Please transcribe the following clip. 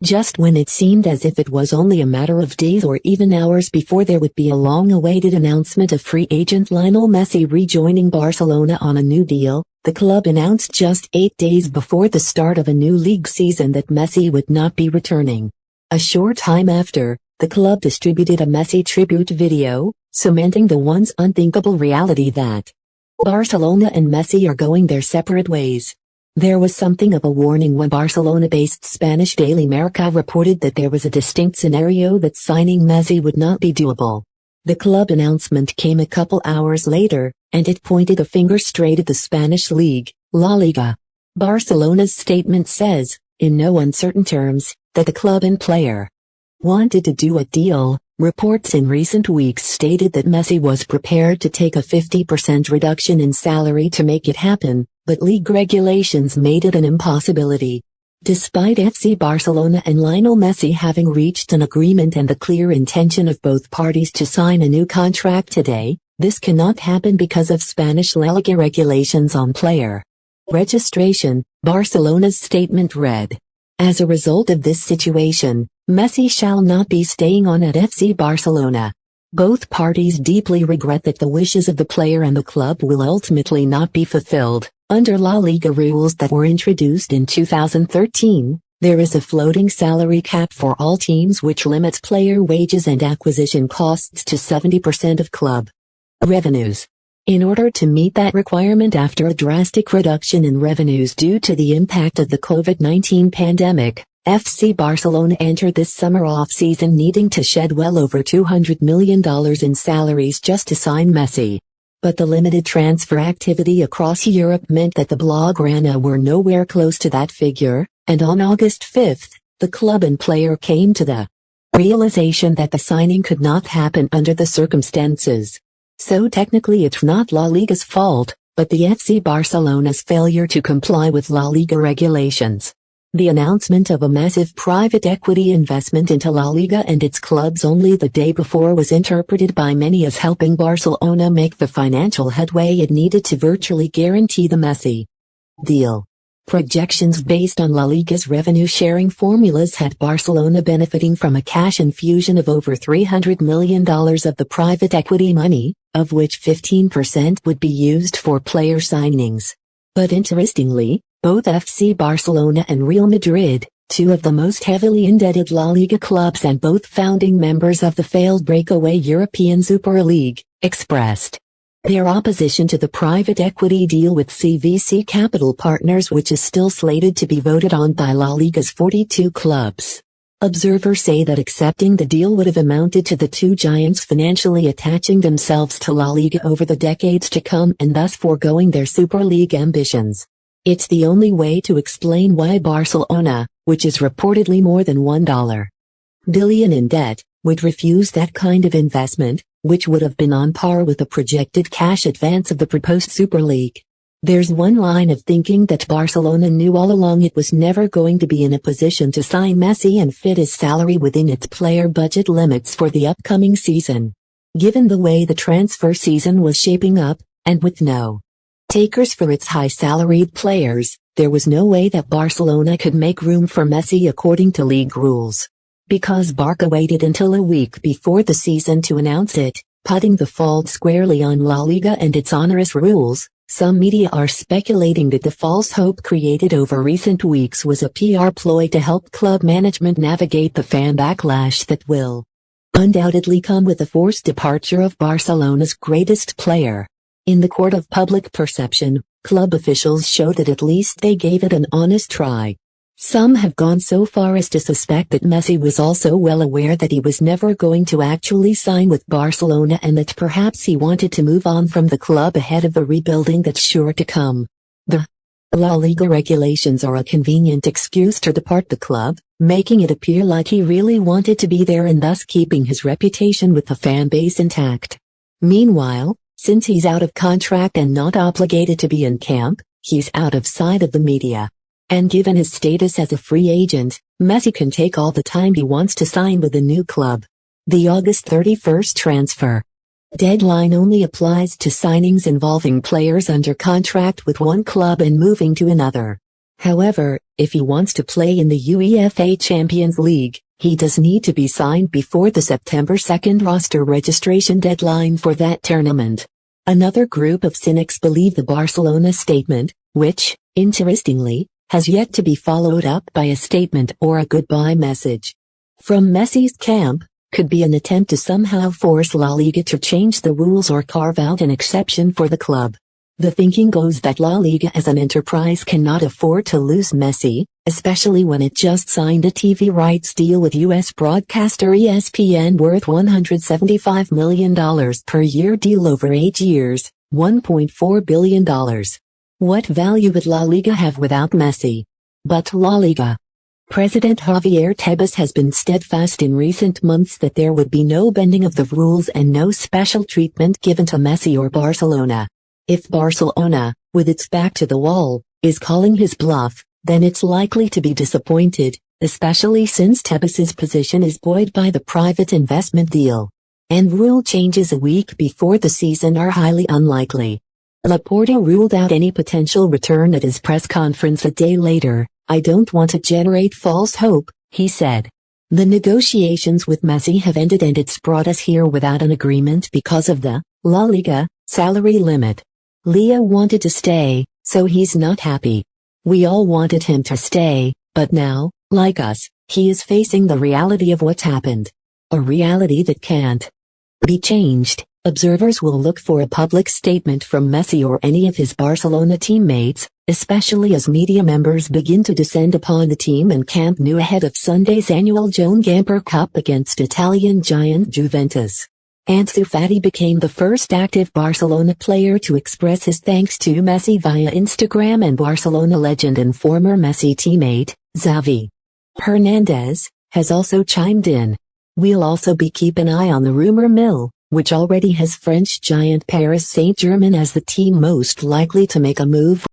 Just when it seemed as if it was only a matter of days or even hours before there would be a long-awaited announcement of free agent Lionel Messi rejoining Barcelona on a new deal, the club announced just 8 days before the start of a new league season that Messi would not be returning. A short time after, the club distributed a Messi tribute video, cementing the once unthinkable reality that Barcelona and Messi are going their separate ways. There was something of a warning when Barcelona-based Spanish daily Marca reported that there was a distinct scenario that signing Messi would not be doable. The club announcement came a couple hours later, and it pointed a finger straight at the Spanish league, La Liga. Barcelona's statement says, in no uncertain terms, that the club and player wanted to do a deal. Reports in recent weeks stated that Messi was prepared to take a 50% reduction in salary to make it happen, but league regulations made it an impossibility. Despite FC Barcelona and Lionel Messi having reached an agreement and the clear intention of both parties to sign a new contract today, this cannot happen because of Spanish La Liga regulations on player registration, Barcelona's statement read. As a result of this situation, Messi shall not be staying on at FC Barcelona. Both parties deeply regret that the wishes of the player and the club will ultimately not be fulfilled. Under La Liga rules that were introduced in 2013, there is a floating salary cap for all teams which limits player wages and acquisition costs to 70% of club revenues. In order to meet that requirement after a drastic reduction in revenues due to the impact of the COVID-19 pandemic, FC Barcelona entered this summer off-season needing to shed well over $200 million in salaries just to sign Messi. But the limited transfer activity across Europe meant that the Blaugrana were nowhere close to that figure, and on August 5, the club and player came to the realization that the signing could not happen under the circumstances. So technically it's not La Liga's fault, but the FC Barcelona's failure to comply with La Liga regulations. The announcement of a massive private equity investment into La Liga and its clubs only the day before was interpreted by many as helping Barcelona make the financial headway it needed to virtually guarantee the Messi deal. Projections based on La Liga's revenue-sharing formulas had Barcelona benefiting from a cash infusion of over $300 million of the private equity money, of which 15% would be used for player signings. But interestingly, both FC Barcelona and Real Madrid, two of the most heavily indebted La Liga clubs and both founding members of the failed breakaway European Super League, expressed their opposition to the private equity deal with CVC Capital Partners, which is still slated to be voted on by La Liga's 42 clubs. Observers say that accepting the deal would have amounted to the two giants financially attaching themselves to La Liga over the decades to come and thus foregoing their Super League ambitions. It's the only way to explain why Barcelona, which is reportedly more than $1 billion in debt, would refuse that kind of investment, which would have been on par with the projected cash advance of the proposed Super League. There's one line of thinking that Barcelona knew all along it was never going to be in a position to sign Messi and fit his salary within its player budget limits for the upcoming season. Given the way the transfer season was shaping up, and with no takers for its high-salaried players, there was no way that Barcelona could make room for Messi according to league rules. Because Barca waited until a week before the season to announce it, putting the fault squarely on La Liga and its onerous rules, some media are speculating that the false hope created over recent weeks was a PR ploy to help club management navigate the fan backlash that will undoubtedly come with the forced departure of Barcelona's greatest player. In the court of public perception, club officials showed that at least they gave it an honest try. Some have gone so far as to suspect that Messi was also well aware that he was never going to actually sign with Barcelona and that perhaps he wanted to move on from the club ahead of the rebuilding that's sure to come. The La Liga regulations are a convenient excuse to depart the club, making it appear like he really wanted to be there and thus keeping his reputation with the fan base intact. Meanwhile, since he's out of contract and not obligated to be in camp, he's out of sight of the media. And given his status as a free agent, Messi can take all the time he wants to sign with a new club. The August 31st transfer deadline only applies to signings involving players under contract with one club and moving to another. However, if he wants to play in the UEFA Champions League, he does need to be signed before the September 2nd roster registration deadline for that tournament. Another group of cynics believe the Barcelona statement, which, interestingly, has yet to be followed up by a statement or a goodbye message from Messi's camp, could be an attempt to somehow force La Liga to change the rules or carve out an exception for the club. The thinking goes that La Liga as an enterprise cannot afford to lose Messi, especially when it just signed a TV rights deal with U.S. broadcaster ESPN worth $175 million per year deal over 8 years, $1.4 billion. What value would La Liga have without Messi? But La Liga President Javier Tebas has been steadfast in recent months that there would be no bending of the rules and no special treatment given to Messi or Barcelona. If Barcelona, with its back to the wall, is calling his bluff, then it's likely to be disappointed, especially since Tebas's position is buoyed by the private investment deal. And rule changes a week before the season are highly unlikely. Laporta ruled out any potential return at his press conference a day later. "I don't want to generate false hope," he said. "The negotiations with Messi have ended and it's brought us here without an agreement because of the La Liga salary limit. Leo wanted to stay, so he's not happy. We all wanted him to stay, but now, like us, he is facing the reality of what's happened. A reality that can't be changed." Observers will look for a public statement from Messi or any of his Barcelona teammates, especially as media members begin to descend upon the team in Camp Nou ahead of Sunday's annual Joan Gamper Cup against Italian giant Juventus. Ansu Fati became the first active Barcelona player to express his thanks to Messi via Instagram, and Barcelona legend and former Messi teammate, Xavi Hernandez, has also chimed in. "We'll also be keep an eye on the rumor mill, which already has French giant Paris Saint-Germain as the team most likely to make a move